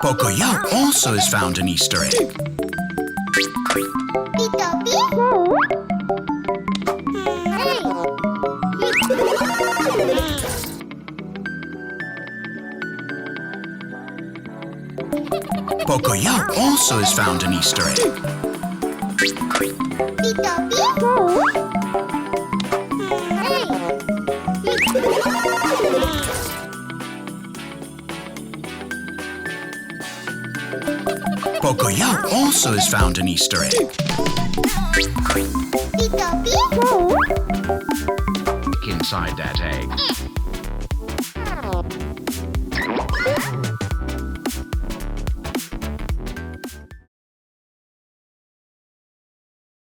Pocoyo also has found an Easter egg. Pocoyo also has found an Easter egg. Pocoyo also has found an Easter egg. Inside that egg.